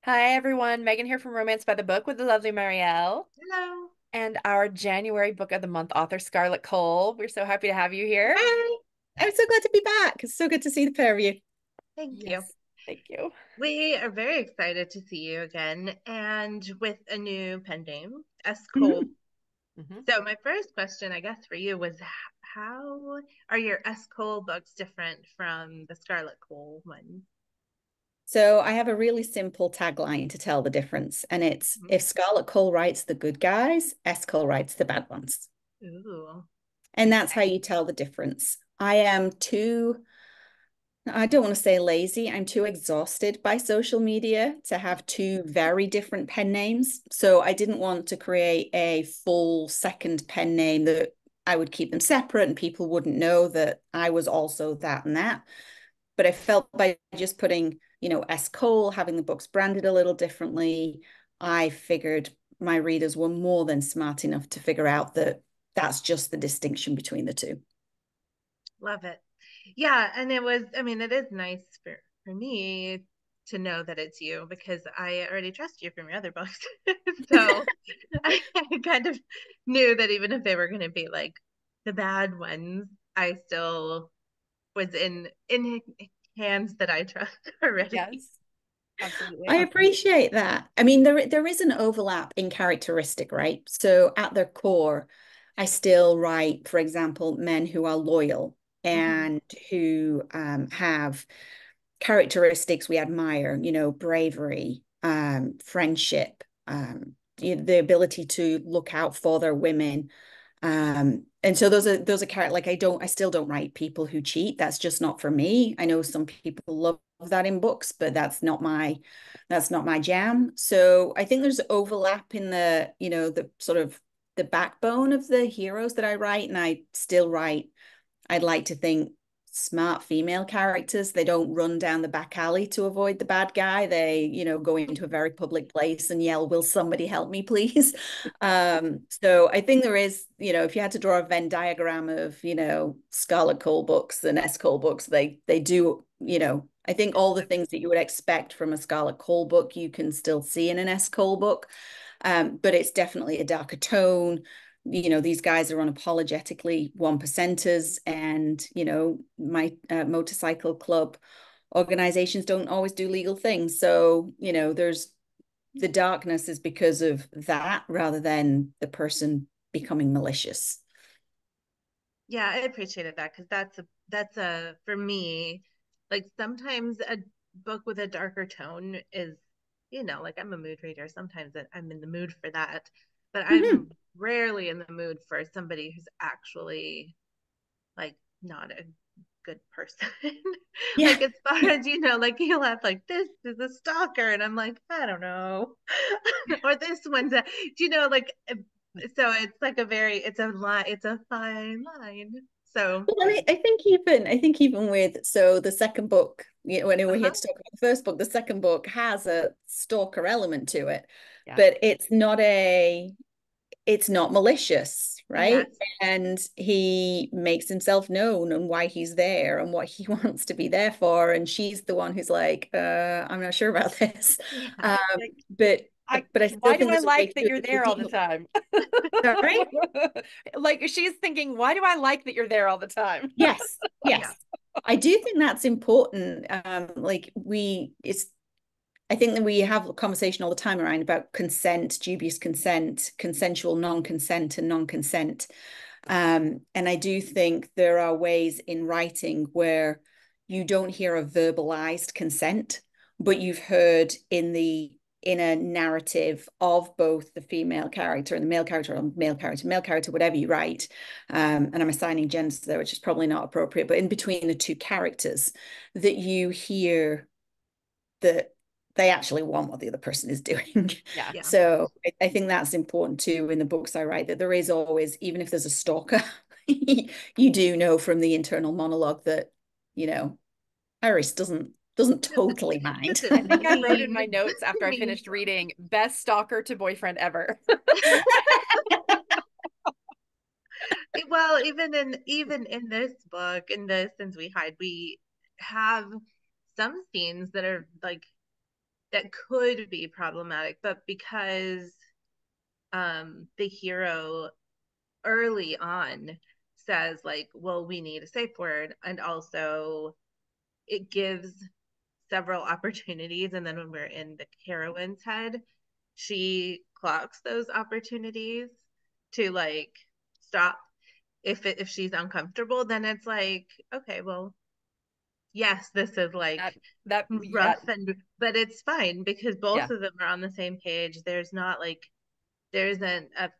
Hi everyone, Megan here from Romance by the Book with the lovely Marielle Hello. and our January Book of the Month author Scarlett Cole. We're so happy to have you here. Hi. I'm so glad to be back. It's so good to see the pair of you. Thank you. Yes, thank you. We are very excited to see you again and with a new pen name, S. Cole. Mhm. Mhm. So, my first question, I guess, for you was how are your S. Cole books different from the Scarlett Cole ones? So I have a really simple tagline to tell the difference, and it's Mhm. if Scarlett Cole writes the good guys, S. Cole writes the bad ones. Ooh, And that's how okay. you tell the difference. I don't want to say lazy. I'm too exhausted by social media to have two very different pen names. So I didn't want to create a full second pen name that I would keep them separate and people wouldn't know that I was also that and that. But I felt by just putting, S. Cole, having the books branded a little differently, I figured my readers were more than smart enough to figure out that that's just the distinction between the two. Love it. Yeah, and I mean, it is nice for me to know that it's you because I already trust you from your other books. So I kind of knew that even if they were going to be like the bad ones, I still was in hands that I trust already. Yes, absolutely. I appreciate that. I mean, there is an overlap in characteristic, right? So at their core, I still write, for example, men who are loyal Mhm. and who have characteristics we admire, bravery, friendship, the ability to look out for their women. And so those are characters like I still don't write people who cheat. That's just not for me. I know some people love that in books, but that's not my jam. So I think there's overlap in the sort of the backbone of the heroes that I write, and I still write I'd like to think smart female characters. They don't run down the back alley to avoid the bad guy. They, go into a very public place and yell, "Will somebody help me, please?" So I think there is, if you had to draw a Venn diagram of, Scarlet Cole books and S. Cole books, they do, I think all the things that you would expect from a Scarlet Cole book, you can still see in an S. Cole book. But it's definitely a darker tone. These guys are unapologetically one percenters, and my motorcycle club organizations don't always do legal things. So there's the darkness is because of that rather than the person becoming malicious. Yeah, I appreciated that because that's a for me, like sometimes a book with a darker tone is, like I'm a mood reader. Sometimes I'm in the mood for that, but Mhm. I'm rarely in the mood for somebody who's actually like not a good person. Yeah. Like as far Yeah. as like you'll have like this is a stalker, and I'm like, I don't know. Or this one's a, like so it's like a very it's a line, it's a fine line. So Well, I think even with the second book, when we're here uh-huh. to talk about the first book, the second book has a stalker element to it, Yeah. but it's not malicious, right? Yes. And he makes himself known and why he's there and what he wants to be there for. And she's the one who's like, I'm not sure about this. Yeah. Um, Like, but I still why do think I there's a way like to that do you're it there all the redeemable. time? Sorry? Like she's thinking, why do I like that you're there all the time? Yes, Yeah. yes. I do think that's important. Like I think that we have a conversation all the time around about consent, dubious consent, consensual non-consent, and non-consent. And I do think there are ways in writing where you don't hear a verbalized consent, but you've heard in a narrative of both the female character and the male character, or male character, whatever you write. And I'm assigning genders there, which is probably not appropriate, but in between the two characters, that you hear that they actually want what the other person is doing. Yeah. Yeah. So I think that's important too in the books I write, that there is always, even if there's a stalker, you do know from the internal monologue that, you know, Iris doesn't Does it totally mind. does I it think I wrote in my mean notes after I mean finished reading, best stalker to boyfriend ever. well, even in this book, in this Since We Hide, we have some scenes that are like that could be problematic, but because the hero early on says like, well, we need a safe word, and also it gives several opportunities, and then when we're in the heroine's head, she clocks those opportunities to like stop. If she's uncomfortable, then it's like, okay, well, yes, this is like yeah, rough, and but it's fine because yeah. both of them are on the same page. There's not like there isn't a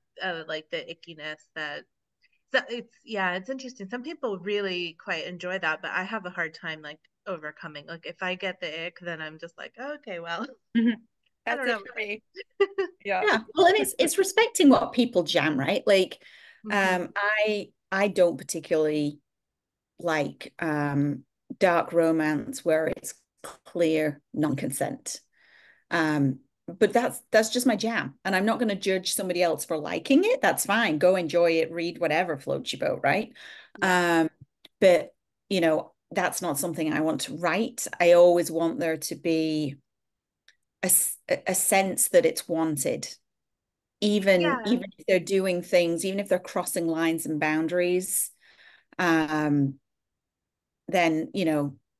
like the ickiness that, so it's, yeah, it's interesting. Some people really quite enjoy that, but I have a hard time like overcoming. Like if I get the ick, then I'm just like, oh, okay, well, I That's don't it know for why. me. Yeah. Yeah. Well, and it's respecting what people jam, right? Like, Mm-hmm. I don't particularly like dark romance where it's clear non-consent. But that's just my jam. And I'm not going to judge somebody else for liking it. That's fine. Go enjoy it, read whatever floats your boat, right? Yeah. But that's not something I want to write. I always want there to be a, a sense that it's wanted, Yeah. even if they're doing things, even if they're crossing lines and boundaries, um, then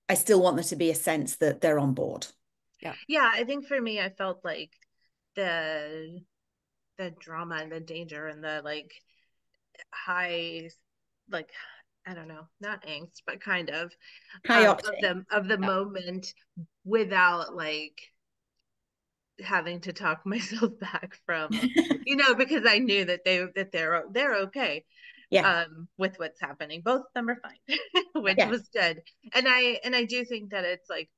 I still want there to be a sense that they're on board. Yeah. Yeah. I think for me, I felt like the the drama and the danger and the like high, like, I don't know, not angst, but kind High of octane. the Yeah. moment without like having to talk myself back from, because I knew that they're okay Yeah, with what's happening. Both of them are fine, which yeah, was good. And I do think that it's like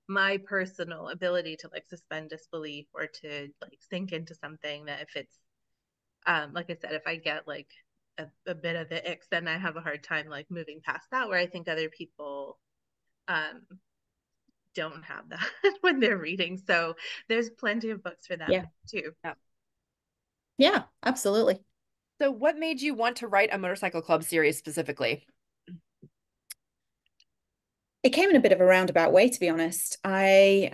my personal ability to like suspend disbelief or to like sink into something, that if it's like I said, if I get like a bit of the icks, then I have a hard time like moving past that, where I think other people um don't have that when they're reading. So there's plenty of books for them yeah, too. Yeah. yeah, absolutely. So what made you want to write a motorcycle club series specifically? It came in a bit of a roundabout way, to be honest. I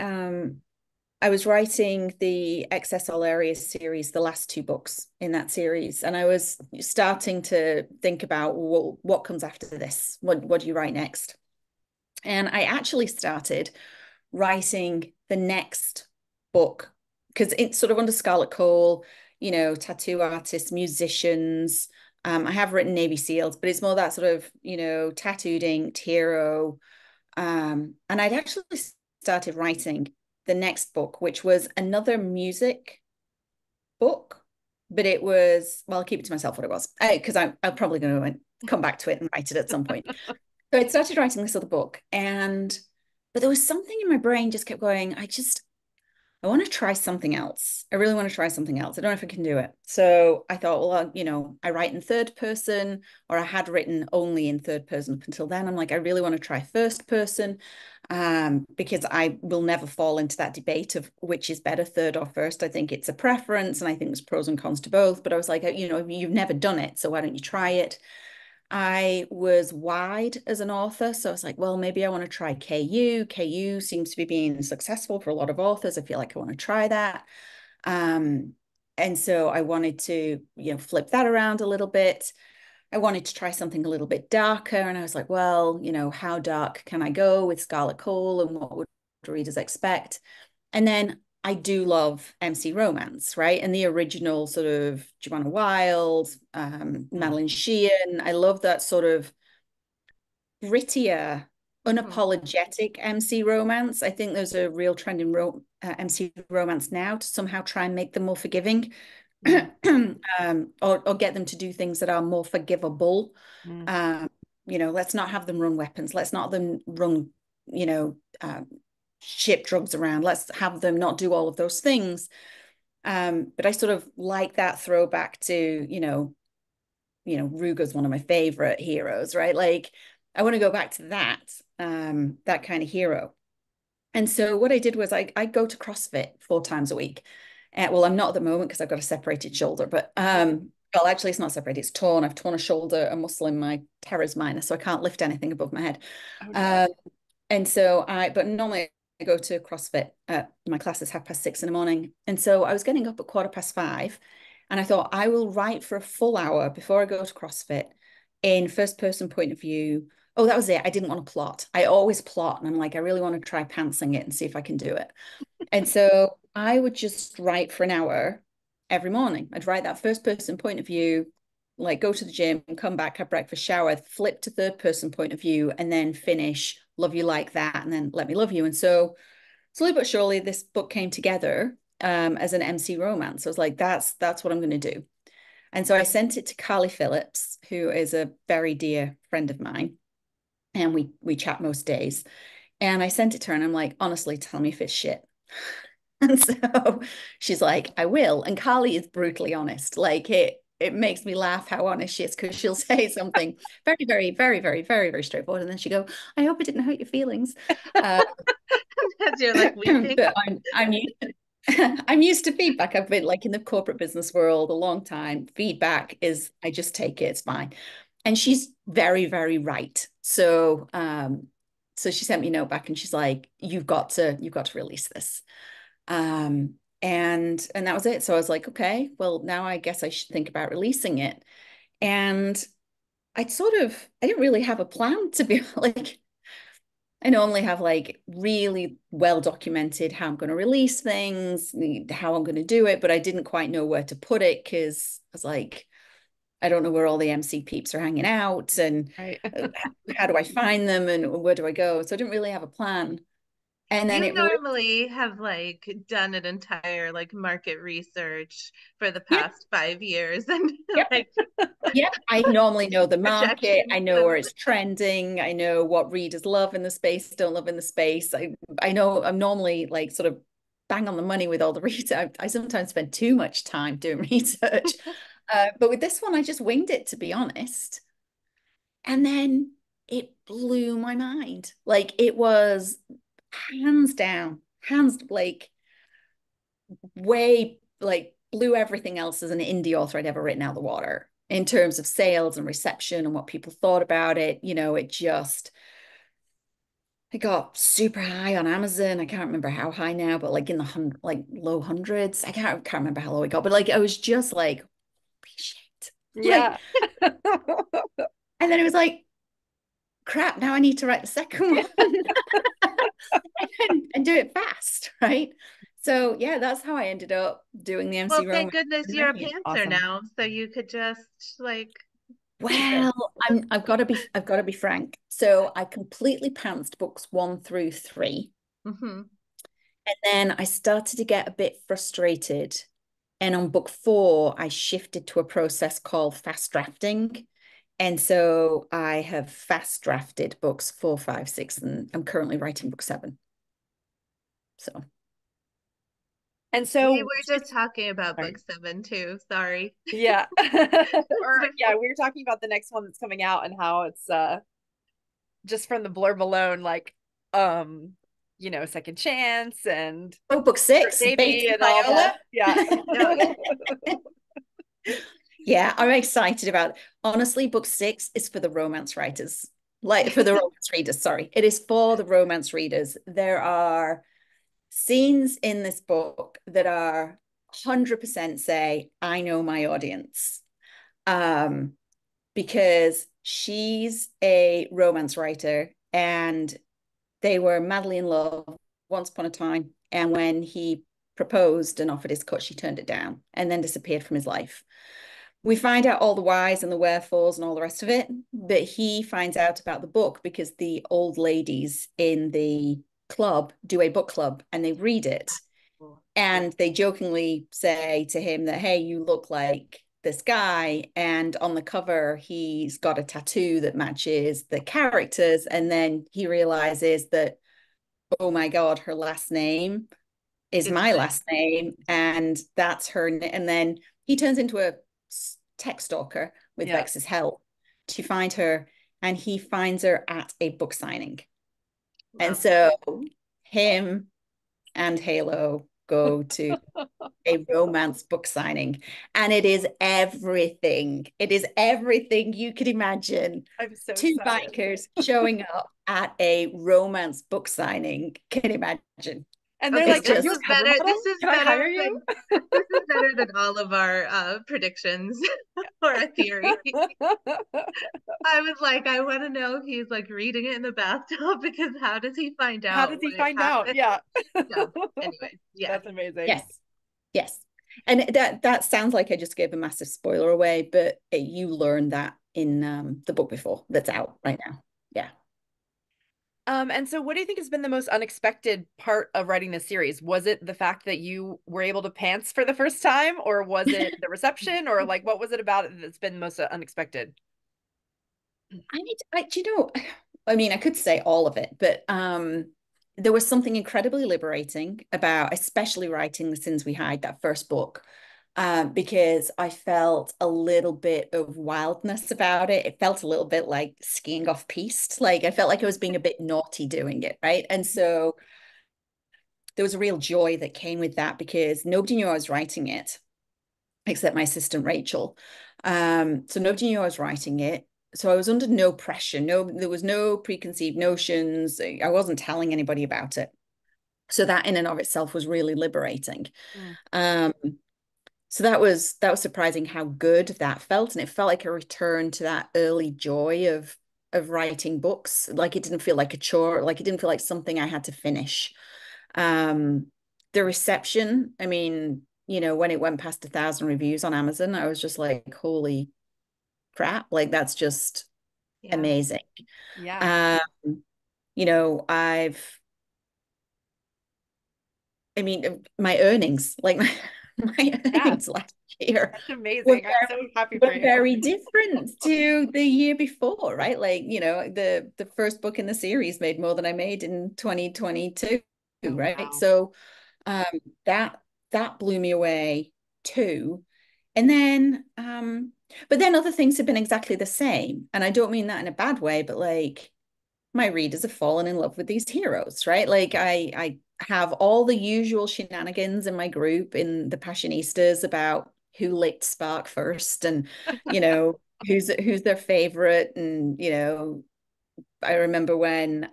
was writing the Excess All Areas series, the last two books in that series, and I was starting to think about, well, what comes after this? What do you write next? And I actually started writing the next book because it's sort of under Scarlett Cole, tattoo artists, musicians. I have written Navy SEALs, but it's more that sort of, tattooed inked hero. And I'd actually started writing the next book, which was another music book, but it was, well, I'll keep it to myself what it was, because I'm probably going to come back to it and write it at some point. So I started writing this other book, but there was something in my brain just kept going, I want to try something else. I really want to try something else. I don't know if I can do it. So I thought, well, I write in third person, or I had written only in third person up until then. I'm like, I really want to try first person, because I will never fall into that debate of which is better, third or first. I think it's a preference, and I think there's pros and cons to both. But I was like, you've never done it, so why don't you try it? I was wide as an author. So I was like, well, maybe I want to try KU. KU seems to be being successful for a lot of authors. I feel like I want to try that. Um, and so I wanted to, flip that around a little bit. I wanted to try something a little bit darker. And I was like, well, how dark can I go with Scarlett Cole, and what would readers expect? And then I do love MC romance, right? And the original sort of Joanna Wild, Mm. Madeline Sheehan. I love that sort of grittier, Mm-hmm. unapologetic MC romance. I think there's a real trend in MC romance now to somehow try and make them more forgiving, Mm. or get them to do things that are more forgivable. Mm. Um, let's not have them run weapons. Let's not them run, you know, um, ship drugs around. Let's have them not do all of those things. But I sort of like that throwback to, Ruger's one of my favorite heroes, right? Like I want to go back to that kind of hero. And so what I did was I go to CrossFit 4 times a week. Well, I'm not at the moment because I've got a separated shoulder, but well, actually, it's not separated, it's torn. I've torn a shoulder, a muscle in my teres minor, so I can't lift anything above my head. Oh dear. Um, and so but normally go to CrossFit. My class is 6:30 in the morning. And so I was getting up at 5:15. And I thought, I will write for a full hour before I go to CrossFit in first person point of view. Oh, that was it. I didn't want to plot. I always plot. And I'm like, I really want to try pantsing it and see if I can do it. And so I would just write for an hour every morning. I'd write that first person point of view, like go to the gym, come back, have breakfast, shower, flip to third person point of view, and then finish love you like that, and then let me love you. And so slowly but surely, this book came together as an MC romance. I was like, that's what I'm going to do. And so I sent it to Carly Phillips, who is a very dear friend of mine, and we chat most days. And I sent it to her, and I'm like, honestly, tell me if it's shit. And so she's like, I will. And Carly is brutally honest. Like it makes me laugh how honest she is, because she'll say something very, very, very, very, very, very straightforward. And then she go, I hope it didn't hurt your feelings. As you're like weeping. But I'm used to feedback. I've been like in the corporate business world a long time. Feedback is, I just take it, it's fine. And she's very, very right. So she sent me a note back and she's like, you've got to release this. And that was it. So I was like, okay, well, now I guess I should think about releasing it. And I didn't really have a plan, to be like, I normally have like really well documented how I'm going to release things, how I'm going to do it, but I didn't quite know where to put it, because I was like, I don't know where all the MC peeps are hanging out, and Right. how do I find them, and where do I go? So I didn't really have a plan. And then You it really, normally have like done an entire like market research for the yeah, past 5 years and yeah, like yeah. I normally know the market. I projections know and where it's trending. I know what readers love in the space, don't love in the space. I know I'm normally like sort of bang on the money with all the research. I sometimes spend too much time doing research. But with this one, I just winged it, to be honest. And then it blew my mind. Like it was hands down, hands like way like blew everything else as an indie author I'd ever written out of the water in terms of sales and reception and what people thought about it. It got super high on Amazon. I can't remember how high now, but like in the like low hundreds. I can't remember how low it got, but like I was just like, holy shit. Like, Yeah. and then it was like, crap, now I need to write the second one and do it fast, right? So yeah, that's how I ended up doing the well, MC thank romance goodness and you're a writing it. pantser Awesome. now, so you could just like keep it. Well, I've got to be frank. So I completely pantsed books 1 through 3. Mm-hmm. And then I started to get a bit frustrated. And on book 4, I shifted to a process called fast drafting. And so I have fast drafted books 4, 5, 6, and I'm currently writing book 7. So And We so, were just talking about book sorry. 7 too. Sorry. Yeah. Or yeah, we were talking about the next one that's coming out and how it's just from the blurb alone, like um, second chance and oh, book 6, baby Beta and all Viola. that. Yeah. No, yeah. Yeah, I'm excited about it. Honestly, book 6 is for the romance writers. Like for the romance readers, sorry. It is for the romance readers. There are scenes in this book that are 100% say, I know my audience. Um, because she's a romance writer and they were madly in love once upon a time. And when he proposed and offered his cut, she turned it down and then disappeared from his life. We find out all the whys and the wherefores and all the rest of it, but he finds out about the book because the old ladies in the club do a book club and they read it. And they jokingly say to him that, hey, you look like this guy. And on the cover, he's got a tattoo that matches the characters. And then he realizes that, oh my God, her last name is It's my last name. And that's her. And then he turns into a tech stalker with Yeah. Vex's help to find her. And he finds her at a book signing. And wow. so him and Halo go to a romance book signing, and it is everything. It is everything you could imagine. I'm so Two excited. bikers showing up at a romance book signing. Can you imagine? And they're Okay, like, It's "Are this you is a cover better. model? This is Can I better hire you?" than this is better than all of our predictions or a theory. I was like, I want to know if he's like reading it in the bathtub because how does he find How out does he what find out? happened? Yeah. So, anyways, yeah. That's amazing. yes, yes. And that sounds like I just gave a massive spoiler away, but you learn that in the book before that's out right now. Yeah. And so what do you think has been the most unexpected part of writing this series? Was it the fact that you were able to pants for the first time, or was it the reception, or like what was it about it that's been most unexpected? Do you know, I mean, I could say all of it, but there was something incredibly liberating about, especially writing The Sins We Hide, that first book, because I felt a little bit of wildness about it. It felt a little bit like skiing off piste. Like I felt like I was being a bit naughty doing it, right? And so there was a real joy that came with that because nobody knew I was writing it except my assistant Rachel. So nobody knew I was writing it. So I was under no pressure. No, there was no preconceived notions. I wasn't telling anybody about it. So that in and of itself was really liberating. Mm. Um, so that was surprising how good that felt, and it felt like a return to that early joy of writing books. Like it didn't feel like a chore. Like it didn't feel like something I had to finish. Um, the reception, I mean, when it went past 1,000 reviews on Amazon, I was just like, holy crap, like that's just Yeah. amazing. Yeah. Um, you know, I've, I mean, my earnings, like my Yeah. earnings last year That's were amazing. I'm so happy for were you. very different to the year before, right? Like, the first book in the series made more than I made in 2022, Oh, right? wow. So um that that blew me away too. And then but then other things have been exactly the same. And I don't mean that in a bad way, but like my readers have fallen in love with these heroes, right? Like I have all the usual shenanigans in my group in the Passionistas about who licked Spark first and who's their favorite. And I remember when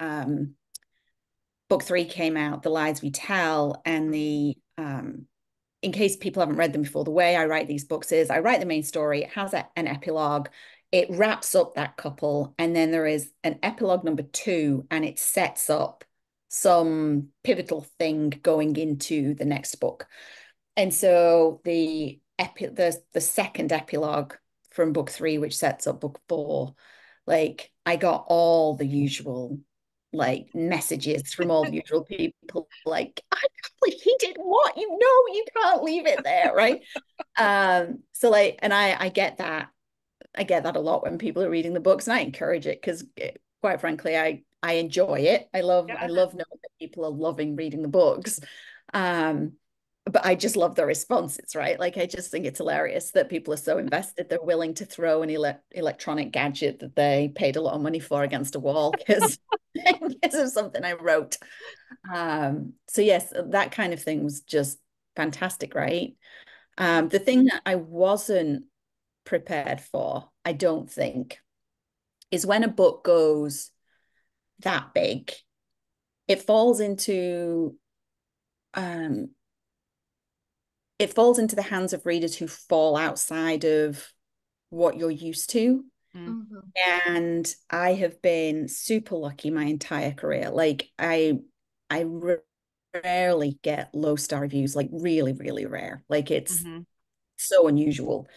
book 3 came out, The Lies We Tell, and the in case people haven't read them before, the way I write these books is I write the main story, it has an epilogue, it wraps up that couple, and then there is an epilogue number 2, and it sets up some pivotal thing going into the next book. And so the second epilogue from book 3, which sets up book 4, like I got all the usual like messages from all the usual people like I can't believe he did what, you can't leave it there, right? So like, and I get that a lot when people are reading the books, and I encourage it because quite frankly I enjoy it. I love Yeah. I love knowing that people are loving reading the books. um but I just love the responses, right? Like I just think it's hilarious that people are so invested they're willing to throw an electronic gadget that they paid a lot of money for against a wall because because of something I wrote. So yes, that kind of thing was just fantastic, right? The thing that I wasn't prepared for, I don't think, is when a book goes that big, it falls into um the hands of readers who fall outside of what you're used to. Mm. Mhm. And I have been super lucky my entire career. Like I rarely get low star reviews, like really, really rare. Like it's Mhm. so unusual.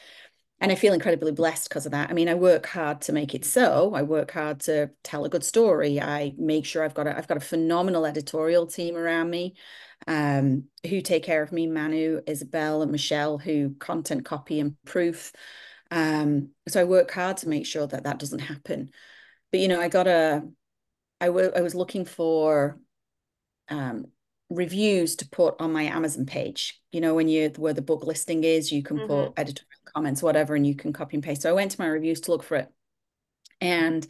And I feel incredibly blessed because of that. I mean, I work hard to make it so. I work hard to tell a good story. I make sure I've got a phenomenal editorial team around me, who take care of me, Manu, Isabel, and Michelle, who content copy and proof. So I work hard to make sure that that doesn't happen. But I was looking for um, reviews to put on my Amazon page. Where the book listing is, you can Mhm. put editorial comments, whatever, and you can copy and paste. So I went to my reviews to look for it. And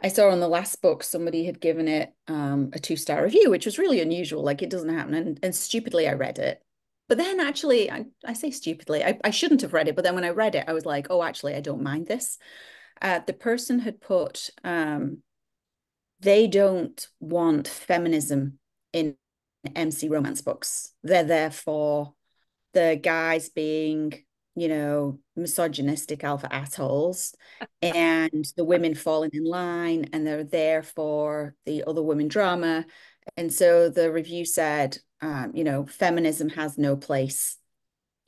I saw on the last book somebody had given it a 2-star review, which was really unusual. Like it doesn't happen. And stupidly, I read it. But then actually, I say stupidly, I shouldn't have read it. But then when I read it, I was like, oh, actually, I don't mind this. The person had put they don't want feminism in MC romance books. They're there for the guys being, misogynistic alpha assholes, and the women falling in line, and they're there for the other women drama. And so the review said, feminism has no place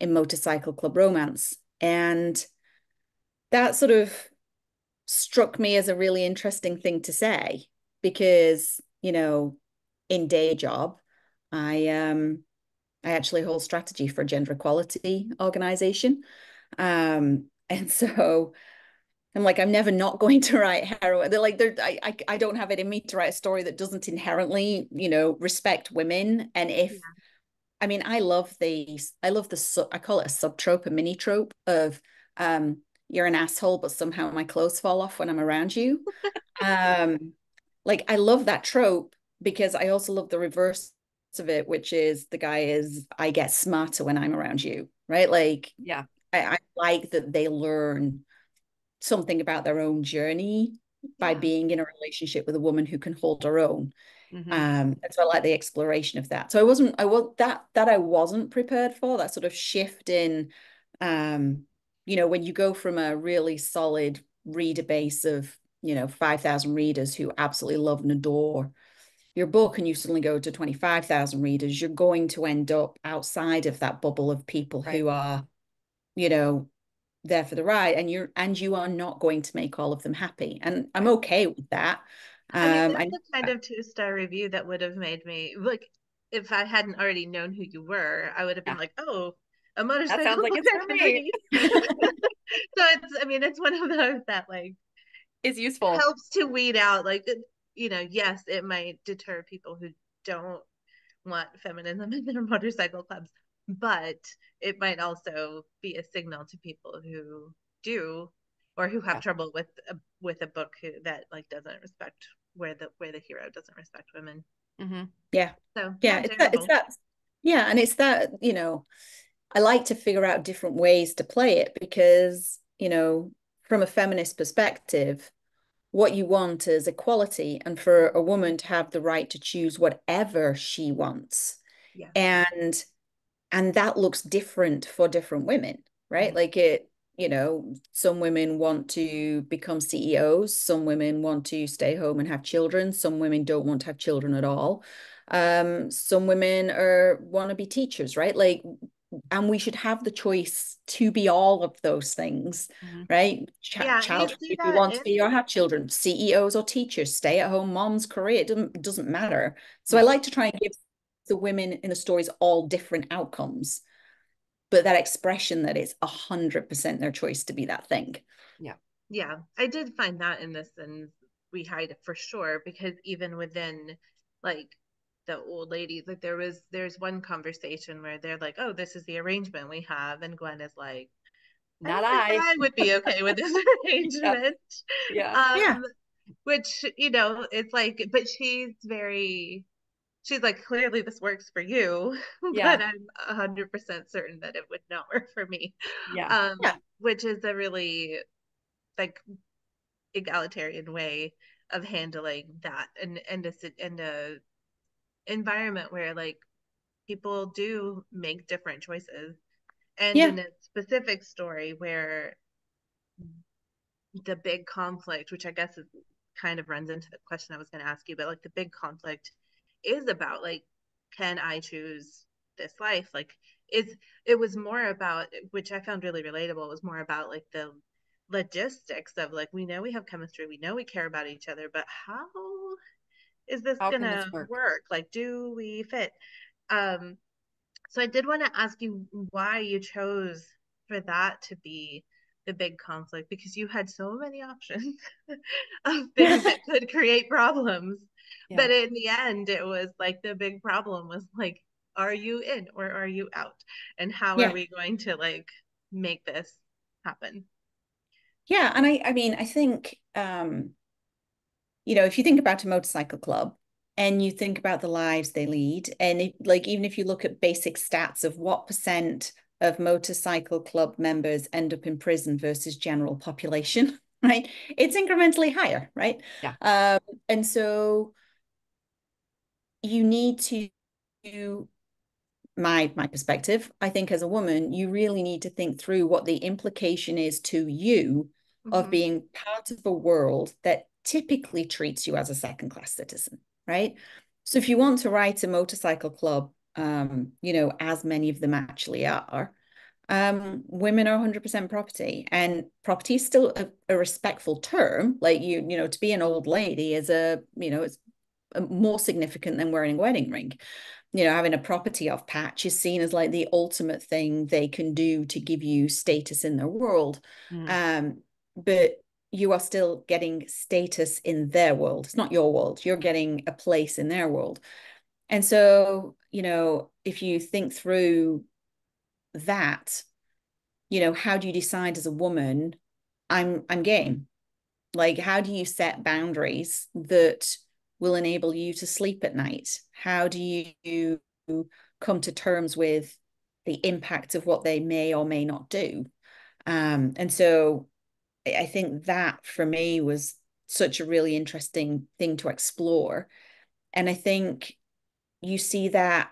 in motorcycle club romance. And that sort of struck me as a really interesting thing to say because, in day job, I actually hold strategy for a gender equality organization. And so I'm like, I'm never not going to write heroine. They're like, I don't have it in me to write a story that doesn't inherently, respect women. And if, Yeah. I mean, I call it a subtrope, a mini trope of, you're an asshole, but somehow my clothes fall off when I'm around you. Um, like I love that trope because I also love the reverse of it, which is the guy is, I get smarter when I'm around you, right? Like Yeah. I like that they learn something about their own journey by Yeah. being in a relationship with a woman who can hold her own. Hmm. And so I like the exploration of that. So I wasn't prepared for that sort of shift in, when you go from a really solid reader base of, 5,000 readers who absolutely love and adore your book, and you suddenly go to 25,000 readers, you're going to end up outside of that bubble of people Right. who are, you know, there for the ride, and you are not going to make all of them happy. And I'm Right. okay with that. I mean, I that's the kind of 2-star review that would have made me like, if I hadn't already known who you were, I would have been Yeah. like, oh, a That motorcycle sounds like book it's I for can me. read. So I mean, it's one of those that like Is useful. helps to weed out, like, yes, it might deter people who don't want feminism in their motorcycle clubs, but it might also be a signal to people who do, or who have Yeah. trouble with a book that like doesn't respect where the hero doesn't respect women. Hmm. yeah, So yeah, not it's terrible. that, yeah, and it's that, I like to figure out different ways to play it because, from a feminist perspective, what you want is equality and for a woman to have the right to choose whatever she wants. Yeah. And that looks different for different women, right? Hmm. Like some women want to become CEOs, some women want to stay home and have children, some women don't want to have children at all. Some women are want to be teachers, right? Like, and we should have the choice to be all of those things, Hmm. right? Yeah, you Child, see if we that want to in be or have children, CEOs or teachers, stay-at-home moms, career, it doesn't matter. So I Yeah. like to try and give the women in the stories all different outcomes, but that expression that it's 100% their choice to be that thing. Yeah. yeah, I did find that in this, and we hide it for sure, because even within like the old ladies, like there's one conversation where they're like, oh, this is the arrangement we have, and Gwen is like, I Not don't think I. I would be okay with this Yeah. arrangement. Yeah. Yeah, um which, it's like, but she's like, clearly this works for you, Yeah. but I'm 100% certain that it would not work for me. Yeah. yeah, Which is a really like egalitarian way of handling that, and a environment where like people do make different choices, and yeah, in a specific story where the big conflict, which I guess is kind of runs into the question I was going to ask you, but like the big conflict is about like, can I choose this life? Like, is it was more about, which I found really relatable, was more about like the logistics of like, we know we have chemistry, we know we care about each other, but how is this How can gonna this work? work? Like, do we fit? Um, so I did want to ask you why you chose for that to be the big conflict, because you had so many options of things that could create problems. Yeah. But in the end, it was like the big problem was like, are you in or are you out? And how are yeah, we going to like make this happen? yeah. And I mean, I think, if you think about a motorcycle club and you think about the lives they lead, and like even if you look at basic stats of what percent of motorcycle club members end up in prison versus general population, right? It's incrementally higher, right? Yeah. Um, and so you need to, my perspective, I think as a woman, you really need to think through what the implication is to you of Mm-hmm. being part of a world that typically treats you as a second class citizen, right? So if you want to write a motorcycle club, as many of them actually are, women are 100% property, and property is still a respectful term. Like to be an old lady is it's more significant than wearing a wedding ring. Having a property off patch is seen as like the ultimate thing they can do to give you status in their world. Mm. But you are still getting status in their world. It's not your world. You're getting a place in their world. And so, if you think through that, how do you decide as a woman, I'm game? Like, how do you set boundaries that will enable you to sleep at night? How do you come to terms with the impact of what they may or may not do? And so I think that for me was such a really interesting thing to explore. And I think you see that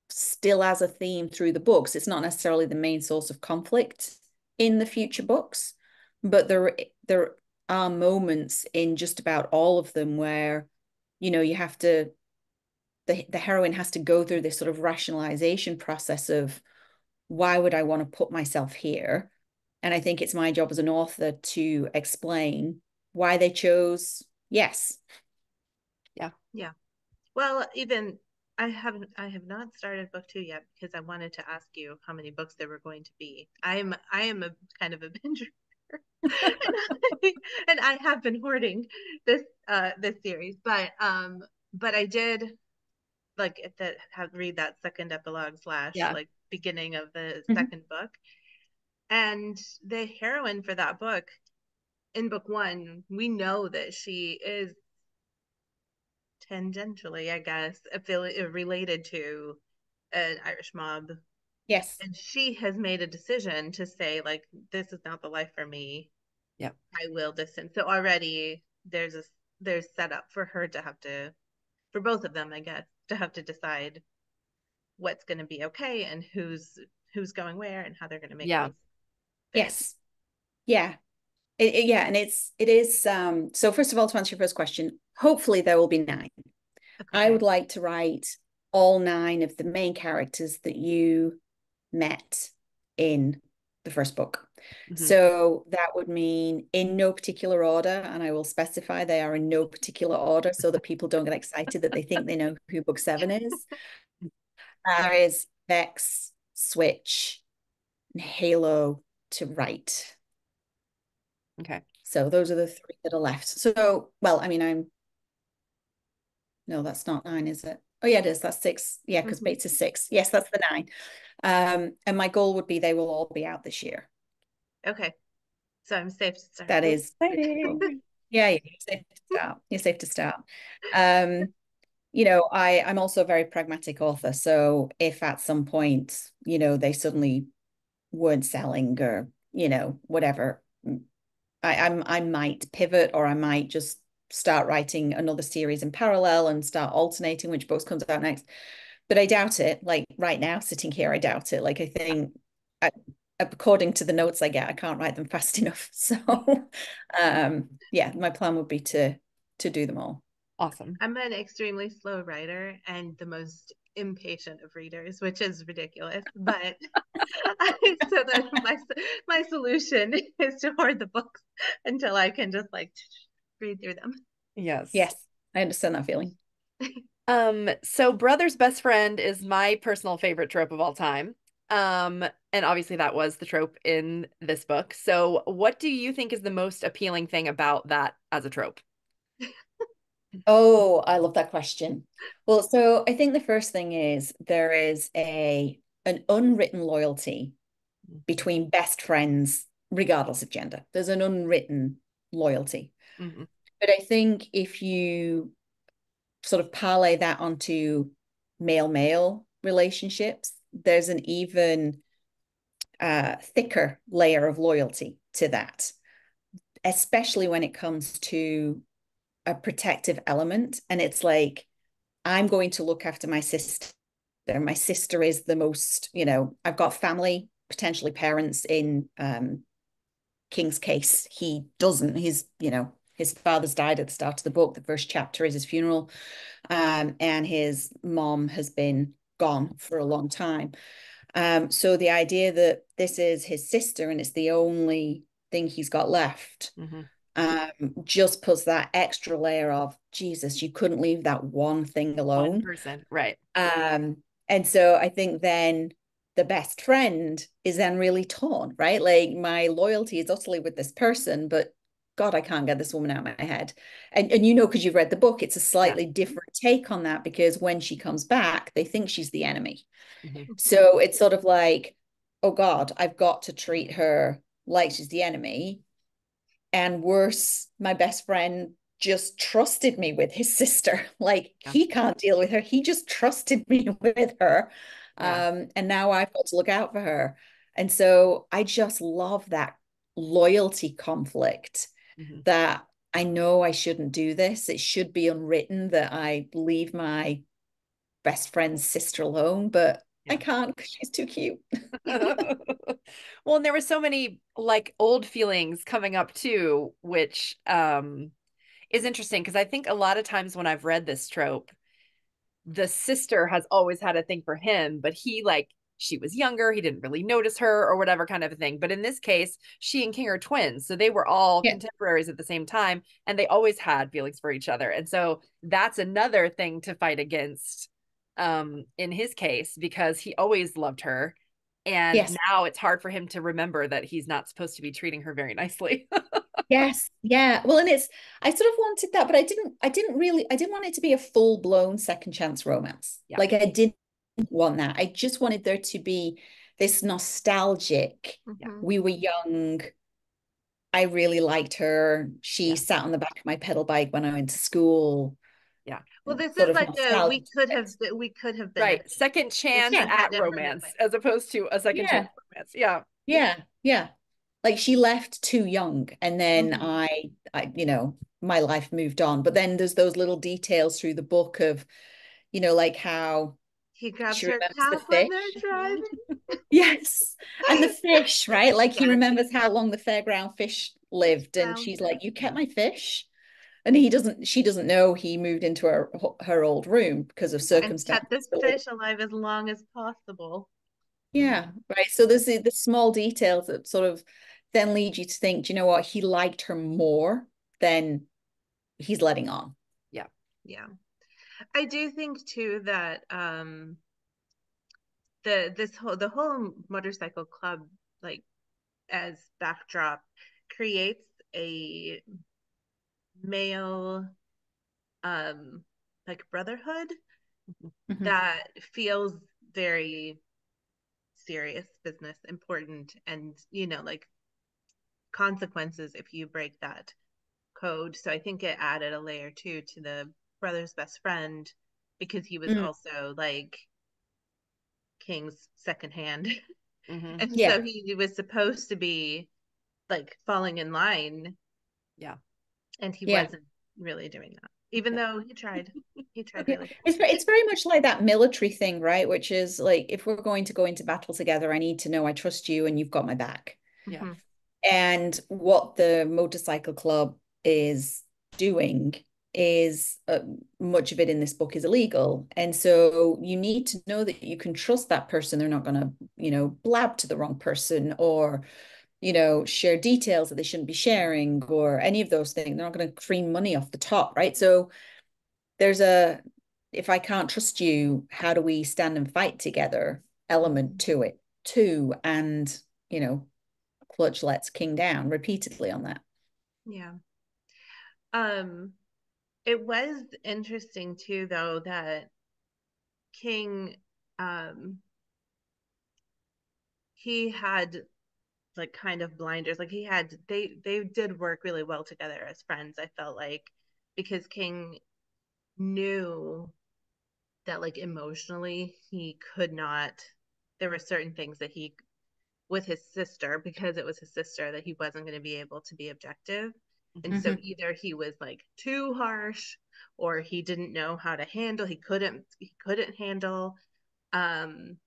still as a theme through the books. It's not necessarily the main source of conflict in the future books, but there are moments in just about all of them where you have to the heroine has to go through this sort of rationalization process of why would I want to put myself here? And I think it's my job as an author to explain why they chose yes. Yeah. Yeah. Well, even I have not started book two yet because I wanted to ask you how many books there were going to be. I am a kind of a binger. And I have been hoarding this series, but I did like have read that second epilogue slash Yeah. like beginning of the Mhm. second book, and the heroine for that book in book one, we know that she is tangentially, I guess, related to an Irish mob. Yes. And she has made a decision to say, like, this is not the life for me. Yeah. I will distance. So already there's set up for her to have to, for both of them, I guess, to have to decide what's going to be okay and who's going where and how they're going to make Yeah. things fit. Yes. Yeah. Yeah, and it is so first of all, to answer your first question, hopefully there will be nine. I Okay. would like to write all nine of the main characters that you met in the first book. Hmm. So that would mean in no particular order, and I will specify they are in no particular order so that people don't get excited that they think they know who book seven is. There is Vex, Switch, and Halo to write. Okay. So those are the three that are left. So, well, I mean, no, that's not nine, is it? Oh, yeah, it is. That's six. Yeah, because Mm-hmm. Bates is six. Yes, that's the nine. And my goal would be they will all be out this year. Okay. So I'm safe to start. That is Exciting. Yeah, yeah, you're safe to start. You're safe to start. Um, I'm also a very pragmatic author. So if at some point, they weren't selling or, whatever, I might pivot, or I might just start writing another series in parallel and start alternating which books comes out next. But I doubt it. Like right now, sitting here, I doubt it. Like I think, I, according to the notes I get, I can't write them fast enough. So, yeah, my plan would be to do them all. Awesome. I'm an extremely slow writer and the most impatient of readers, which is ridiculous. But so that my solution is to hoard the books until I can just like read through them. Yes. Yes, I understand that feeling. So brother's best friend is my personal favorite trope of all time. And obviously that was the trope in this book. So what do you think is the most appealing thing about that as a trope? Oh, I love that question. Well, so I think the first thing is there is an unwritten loyalty between best friends, regardless of gender. There's an unwritten loyalty. Hmm. But I think if you sort of parlay that onto male-male relationships, there's an even thicker layer of loyalty to that. especially when it comes to a protective element. And it's like, I'm going to look after my sister. My sister is the most, I've got family, potentially parents in King's case. He doesn't. His father's died at the start of the book. The first chapter is his funeral. And his mom has been gone for a long time. So the idea that this is his sister and it's the only thing he's got left, Mm-hmm. just puts that extra layer of Jesus, you couldn't leave that one thing One alone. person, right? And so I think then the best friend is then really torn, right? Like my loyalty is utterly with this person, but God, I can't get this woman out of my head. And because you've read the book, it's a Yeah. slightly different take on that because when she comes back, they think she's the enemy. Mm-hmm. So it's sort of like, oh God, I've got to treat her like she's the enemy. And worse, my best friend just trusted me with his sister. Like Yeah. he can't deal with her. He just trusted me with her. Yeah. And now I've got to look out for her. And so I just love that loyalty conflict Mm-hmm. that I know I shouldn't do this. It should be unwritten that I leave my best friend's sister alone, but I Yeah. can't because she's too cute. Well, and there were so many like old feelings coming up too, which is interesting because I think a lot of times when I've read this trope, the sister has always had a thing for him, but he like she was younger, he didn't really notice her or whatever kind of a thing. But in this case, she and King are twins, so they were all Yeah. contemporaries at the same time, and they always had feelings for each other. And so that's another thing to fight against in his case because he always loved her. And Yes. now it's hard for him to remember that he's not supposed to be treating her very nicely. Yes. Yeah. Well, and I sort of wanted that, but I didn't want it to be a full-blown second chance romance. Yeah. Like I didn't want that. I just wanted there to be this nostalgic, Yeah. Mm-hmm. we were young. I really liked her. She Yeah. sat on the back of my pedal bike when I went to school. Yeah. Well, this Sort is of like a nostalgia. we could have been a Right. thing. Second If chance she Yeah. had at it her romance way. as opposed to a second chance Yeah. romance. Yeah. Yeah. Yeah. Like she left too young and then Mm-hmm. my life moved on. But then there's those little details through the book of, like how He grabs she her remembers the calf when they're fish. driving. Yes. And the fish, right? Like he Yes, remembers how long the fairground fish the lived. And she's flounder. like, you kept my fish? And she doesn't know he moved into her old room because of And kept the circumstances. But like, fish alive as long as possible. yeah, right. So there's the small details that sort of then lead you to think, do you know what? He liked her more than he's letting on. Yeah. Yeah. I do think too that the whole motorcycle club like as backdrop creates a male um like brotherhood Mhm. that feels very serious business, important, and like consequences if you break that code. So I think it added a layer too to the brother's best friend because he was Mm. also like King's second hand. Mm-hmm. And Yeah, so he was supposed to be like falling in line, Yeah. and he yeah, wasn't really doing that, even Yeah. though he tried yeah. really hard. It's very much like that military thing, right? Which is like, if we're going to go into battle together, I need to know I trust you and you've got my back. Yeah. Mm-hmm. And what the motorcycle club is doing is much of it in this book is illegal. And so you need to know that you can trust that person. They're not going to, blab to the wrong person or, share details that they shouldn't be sharing or any of those things. They're not going to cream money off the top, right? So there's if I can't trust you, how do we stand and fight together element to it too. And, you know, Clutch lets King down repeatedly on that. Yeah. Um, it was interesting too, though, that King, um, he had like kind of blinders. Like they did work really well together as friends. I felt like because King knew that like emotionally he could not. There were certain things that he with his sister, because it was his sister, that he wasn't going to be able to be objective. And so Mhm. either he was like too harsh, or he didn't know how to handle, he couldn't handle. Um,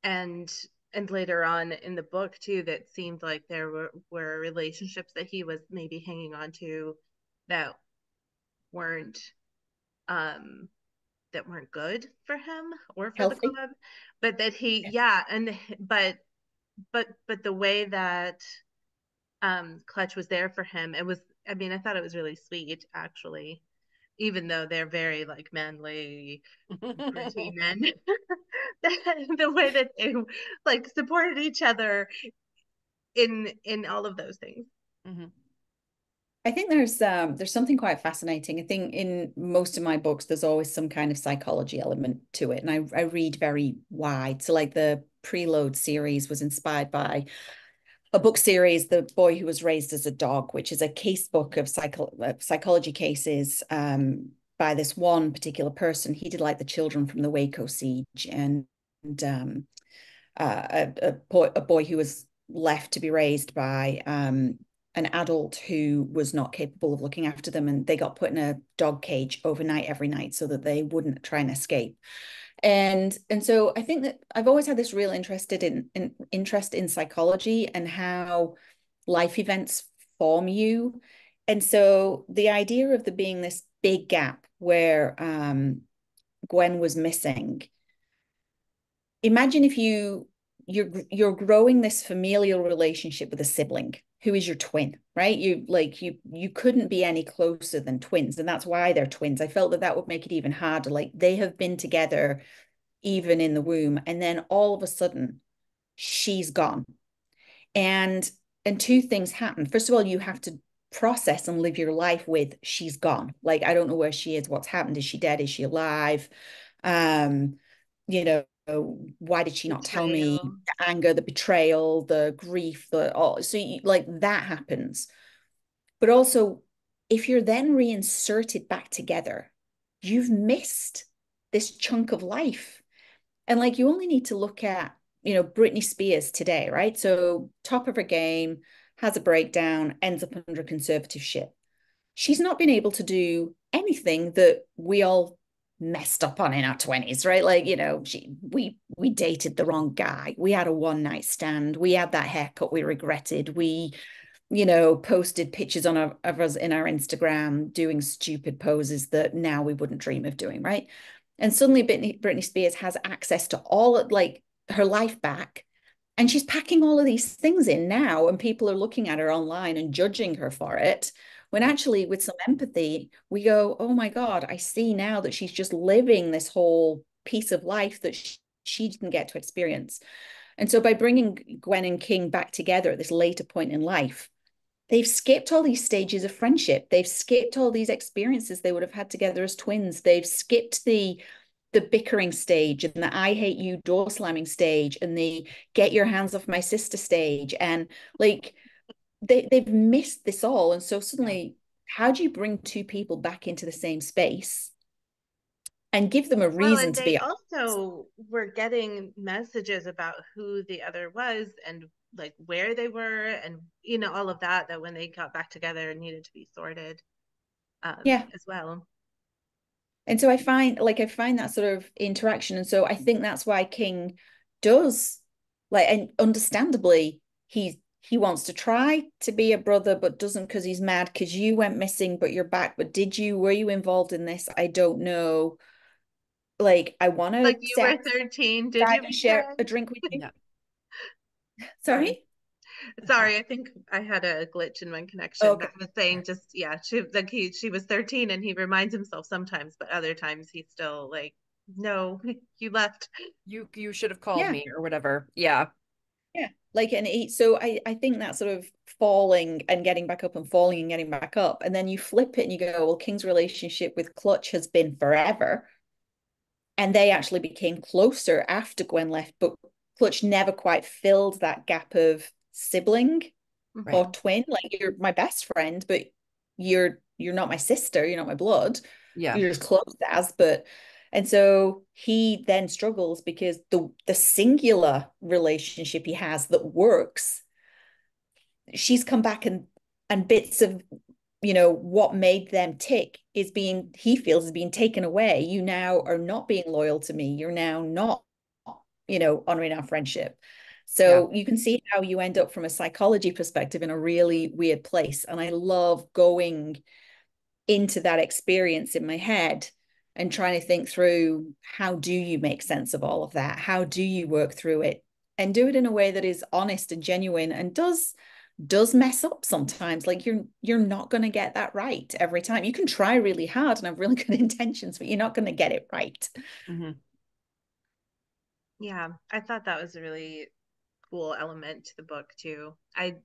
and and later on in the book too, that seemed like there were relationships that he was maybe hanging on to that weren't um that weren't good for him or for the Healthy. club, but that he, yeah, and but the way that Clutch was there for him, it was, I mean, I thought it was really sweet actually, even though they're very like manly, gritty men. The way that they like supported each other in all of those things. Mhm. I think there's something quite fascinating. I think in most of my books, there's always some kind of psychology element to it. And I read very wide. So like the Preload series was inspired by a book series, The Boy Who Was Raised as a Dog, which is a case book of psychology cases by this one particular person. He did like the children from the Waco siege, and a boy who was left to be raised by an adult who was not capable of looking after them, and they got put in a dog cage overnight every night so that they wouldn't try and escape. And so I think that I've always had this real interest in psychology and how life events form you. And so the idea of there being this big gap where Gwen was missing, imagine if you're growing this familial relationship with a sibling who is your twin, right? You couldn't be any closer than twins, and that's why they're twins. I felt that that would make it even harder. Like they have been together even in the womb, and then all of a sudden she's gone. And two things happen. First of all, you have to process and live your life with she's gone. Like I don't know where she is, what's happened. Is she dead? Is she alive? Um, you know, why did she not tell me? Betrayal. The anger, the betrayal, the grief, the all. So like that happens. But also, if you're then reinserted back together, you've missed this chunk of life. And like you only need to look at, Britney Spears today, right? So top of her game, has a breakdown, ends up under conservatorship. She's not been able to do anything that we all messed up on in our 20s, right? Like, we dated the wrong guy. We had a one night stand. We had that haircut we regretted. We posted pictures of us in our Instagram doing stupid poses that now we wouldn't dream of doing, right? And suddenly Britney Spears has access to all like her life back. And she's packing all of these things in now, and people are looking at her online and judging her for it. When Right. actually, with some empathy, we go, oh my God, I see now that she's just living this whole piece of life that she didn't get to experience. And so by bringing Gwen and King back together at this later point in life, they've skipped all these stages of friendship. They've skipped all these experiences they would have had together as twins. They've skipped the bickering stage and the I hate you door slamming stage and the get your hands off my sister stage. And like they've missed this all. And so Yeah. suddenly, how do you bring two people back into the same space and give them a Well, reason and to they be? also were getting messages about who the other was and like where they were, and all of that, that when they got back together needed to be sorted Yeah. as well. And so I find that sort of interaction. And so I think that's why King does and understandably he wants to try to be a brother, but doesn't because he's mad because you went missing, but you're back. But were you involved in this? I don't know. Like, I want to Like, you sit were 13, did outside you and share betray? a drink with you. Yeah. Sorry. Sorry? Sorry, I think I had a glitch in my connection, but Okay. I was saying, just, yeah, she was 13, and he reminds himself sometimes, but other times he's still like, no, you left. You should have called Yeah. me or whatever. Yeah. Yeah. So I think that sort of falling and getting back up and falling and getting back up. And then you flip it and you go, well, King's relationship with Clutch has been forever. And they actually became closer after Gwen left, but Clutch never quite filled that gap of sibling Right. or twin. Like you're my best friend, but you're not my sister, you're not my blood. Yeah. You're as close as, but And so he then struggles because the singular relationship he has that works, she's come back and bits of what made them tick is being, he feels, is being taken away. You now are not being loyal to me. You're now not, honoring our friendship. Yeah. So you can see how you end up from a psychology perspective in a really weird place. And I love going into that experience in my head and trying to think through, how do you make sense of all of that? How do you work through it and do it in a way that is honest and genuine and does mess up sometimes. Like you're not going to get that right every time. You can try really hard and have really good intentions, but you're not going to get it right. Mm-hmm. Yeah, I thought that was a really cool element to the book too. I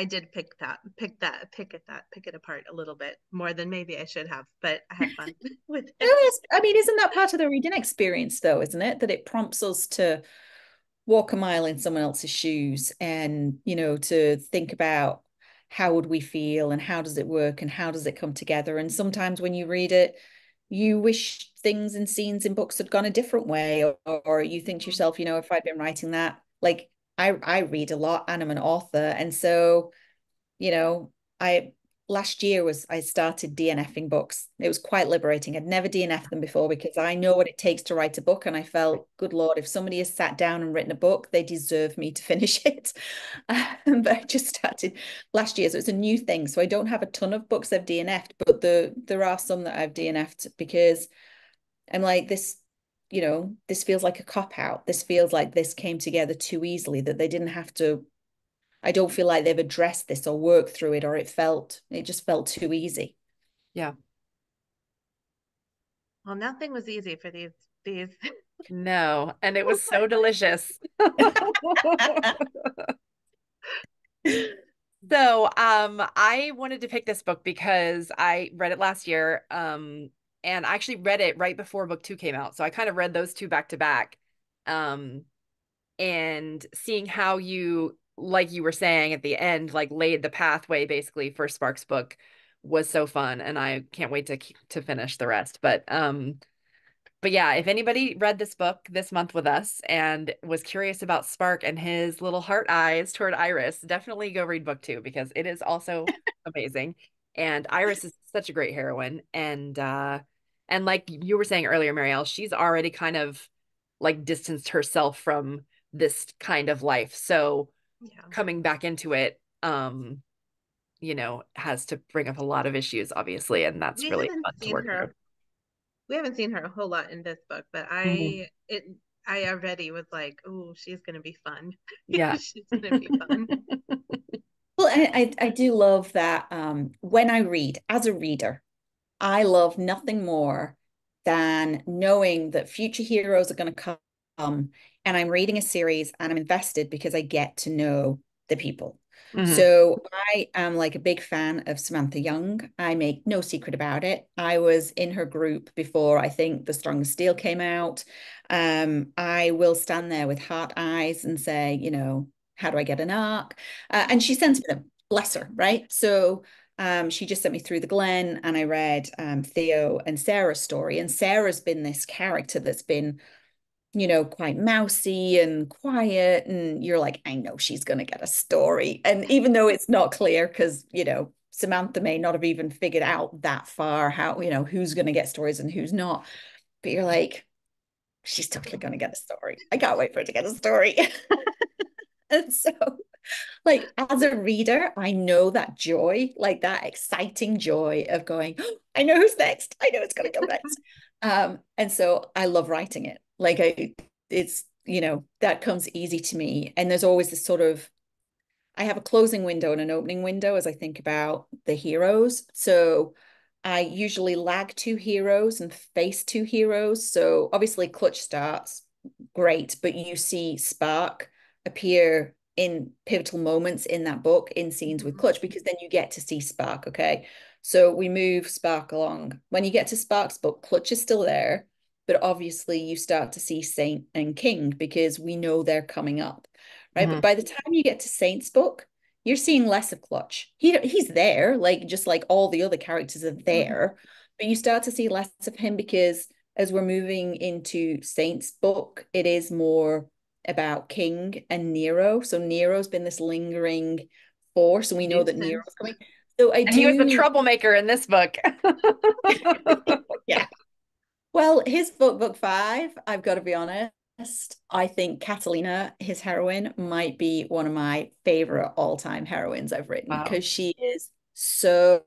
did pick it apart a little bit more than maybe I should have, but I had fun with it. Yes, I mean, isn't that part of the reading experience though, isn't it? That it prompts us to walk a mile in someone else's shoes and, to think about how would we feel and how does it work and how does it come together. And sometimes when you read it, you wish things and scenes in books had gone a different way, or you think to yourself, if I'd been writing that, like I read a lot and I'm an author. And so you know, I last year was I started DNFing books. It was quite liberating. I'd never DNF'd them before because I know what it takes to write a book. And I felt, good Lord, if somebody has sat down and written a book, they deserve me to finish it. But I just started last year. So it's a new thing. So I don't have a ton of books I've DNF'd, but there are some that I've DNF'd because I'm like, this feels like a cop out. This feels like this came together too easily, that they didn't have to. I don't feel like they've addressed this or worked through it, or it just felt too easy. Yeah. Well, nothing was easy for these. No, and it was so delicious. So, I wanted to pick this book because I read it last year, and I actually read it right before book two came out. So I kind of read those two back to back. Um, and seeing how you, like you were saying at the end, like laid the pathway basically for Spark's book was so fun, and I can't wait to finish the rest. But yeah, if anybody read this book this month with us and was curious about Spark and his little heart eyes toward Iris, definitely go read book two because it is also amazing. And Iris is such a great heroine. And like you were saying earlier, Marielle, she's already kind of like distanced herself from this kind of life. So Yeah. coming back into it, has to bring up a lot of issues, obviously, and that's We really haven't fun to seen work through. her. We haven't seen her a whole lot in this book, but Mhm. I already was like, oh, she's gonna be fun. Yeah. She's gonna be fun. Well, I do love that when I read as a reader, I love nothing more than knowing that future heroes are going to come and I'm reading a series and I'm invested because I get to know the people. Mhm. So I am like a big fan of Samantha Young. I make no secret about it. I was in her group before I think The Strongest Steel came out. I will stand there with heart eyes and say, how do I get an arc? And she sends me them, bless her, right? So she just sent me Through the Glen, and I read Theo and Sarah's story. And Sarah's been this character that's been, quite mousy and quiet. And you're like, I know she's going to get a story. And even though it's not clear, because, Samantha may not have even figured out that far how, who's going to get stories and who's not. But you're like, she's totally going to get a story. I can't wait for her to get a story. And so like as a reader, I know that joy, like that exciting joy of going, oh, I know who's next. I know it's going to come next. And so I love writing it. It's, that comes easy to me. And there's always this sort of, I have a closing window and an opening window as I think about the heroes. So I usually lag two heroes and face two heroes. So obviously Clutch starts great, but you see Spark appear in pivotal moments in that book in scenes with Mhm. Clutch because then you get to see Spark. Okay. So we move Spark along. When you get to Spark's book, Clutch is still there, but obviously you start to see Saint and King because we know they're coming up, right? But Mhm. by the time you get to Saint's book, you're seeing less of Clutch. He's there, like just like all the other characters are Mhm. there, but you start to see less of him because as we're moving into Saint's book, it is more about King and Nero. So Nero's been this lingering force, and we know that Nuisance. Nero's coming. So I And he was the do, troublemaker in this book. yeah. Well, his book five, I've got to be honest, I think Catalina, his heroine, might be one of my favorite all-time heroines I've written Wow. because she is so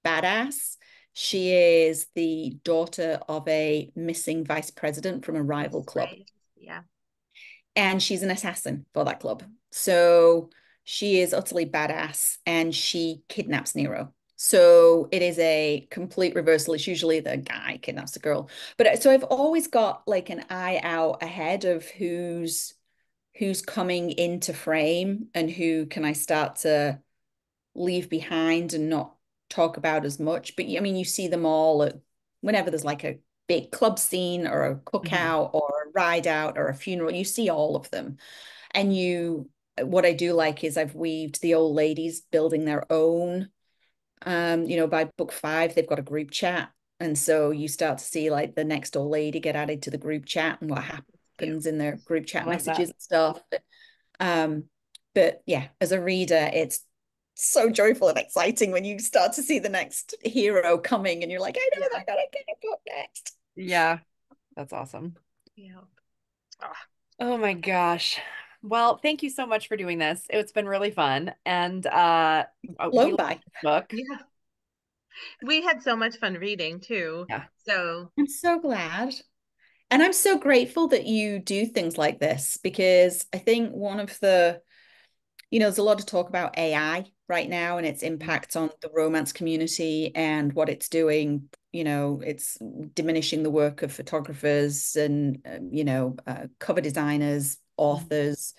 badass. She is the daughter of a missing vice president from a rival That's club, right. Yeah. and she's an assassin for that club. So she is utterly badass and she kidnaps Nero. So it is a complete reversal. It's usually the guy kidnaps the girl. But so I've always got like an eye out ahead of who's coming into frame and who can I start to leave behind and not talk about as much. But I mean, you see them all at whenever there's like a big club scene or a Mhm. cookout or a ride out or a funeral, you see all of them. And what I do like is I've weaved the old ladies building their own. By book five, they've got a group chat. And so you start to see like the next old lady get added to the group chat and what Cute. happens in their group I chat love that. messages and stuff. Um, but yeah, as a reader, it's so joyful and exciting when you start to see the next hero coming and you're like, I know Yeah. that gotta get a book next. Yeah, that's awesome. Yeah. Oh, Oh my gosh. Well, thank you so much for doing this. It's been really fun. And we Blown love by. this book. yeah. We had so much fun reading too. Yeah. So, I'm so glad. And I'm so grateful that you do things like this because I think one of there's a lot of talk about AI right now and its impact on the romance community and what it's doing. It's diminishing the work of photographers and, cover designers, authors.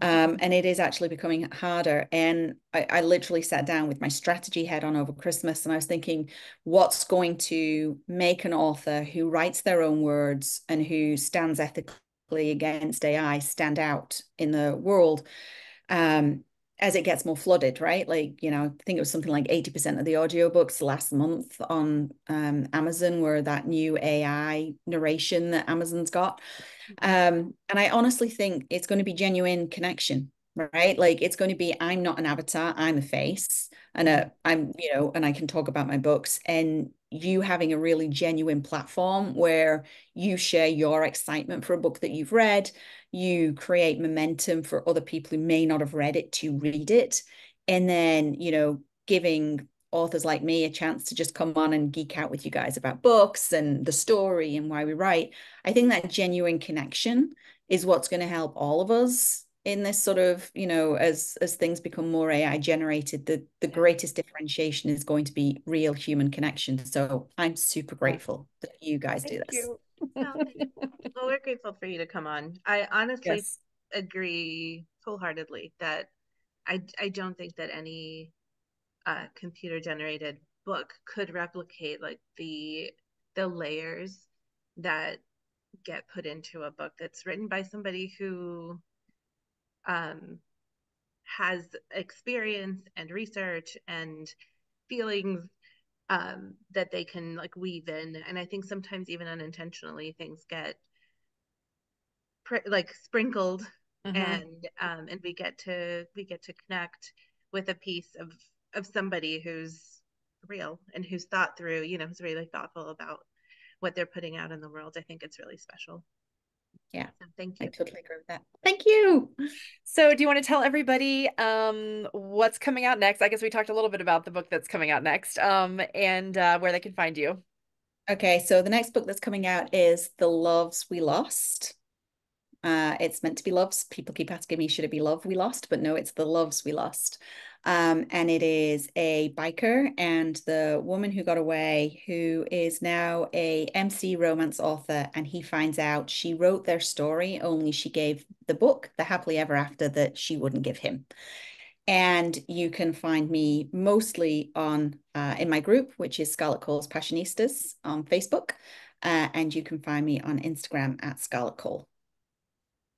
And it is actually becoming harder. And I literally sat down with my strategy head on over Christmas and I was thinking, what's going to make an author who writes their own words and who stands ethically against AI stand out in the world? As it gets more flooded, right? Like, I think it was something like 80% of the audiobooks last month on Amazon were that new AI narration that Amazon's got. And I honestly think it's going to be genuine connection, right? Like it's going to be, I'm not an avatar, I'm a face, and Mhm. and I can talk about my books, and you having a really genuine platform where you share your excitement for a book that you've read, you create momentum for other people who may not have read it to read it, and then, giving authors like me a chance to just come on and geek out with you guys about books and the story and why we write. I think that genuine connection is what's going to help all of us in this sort of, as things become more AI generated, the yeah. greatest differentiation is going to be real human connection. So I'm super Yeah. grateful that you guys do Thank this. you. Well, well, we're grateful for you to come on. I honestly Yes. agree full-heartedly that I don't think that any computer generated book could replicate like the layers that get put into a book that's written by somebody who um, has experience and research and feelings that they can like weave in. And I think sometimes even unintentionally things get like sprinkled, Hmm. and we get to connect with a piece of somebody who's real and who's thought through, who's really thoughtful about what they're putting out in the world. I think it's really special. Yeah, So thank I you. totally agree with that. Thank you. So, do you want to tell everybody what's coming out next? I guess we talked a little bit about the book that's coming out next, and where they can find you. Okay, so the next book that's coming out is The Loves We Lost. It's meant to be loves. People keep asking me, should it be love we lost? But no, it's the loves we lost. And it is a biker and the woman who got away, who is now a MC romance author, and he finds out she wrote their story, only she gave the book the happily ever after that she wouldn't give him. And you can find me mostly on in my group, which is Scarlett Cole's Passionistas on Facebook. And you can find me on Instagram at Scarlett Cole.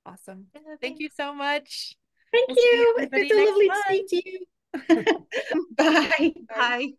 Awesome. Yeah, Thank you thanks. so much. Thank We'll see you. It's been everybody so next lovely to speak month. to you. Bye. Bye. Bye.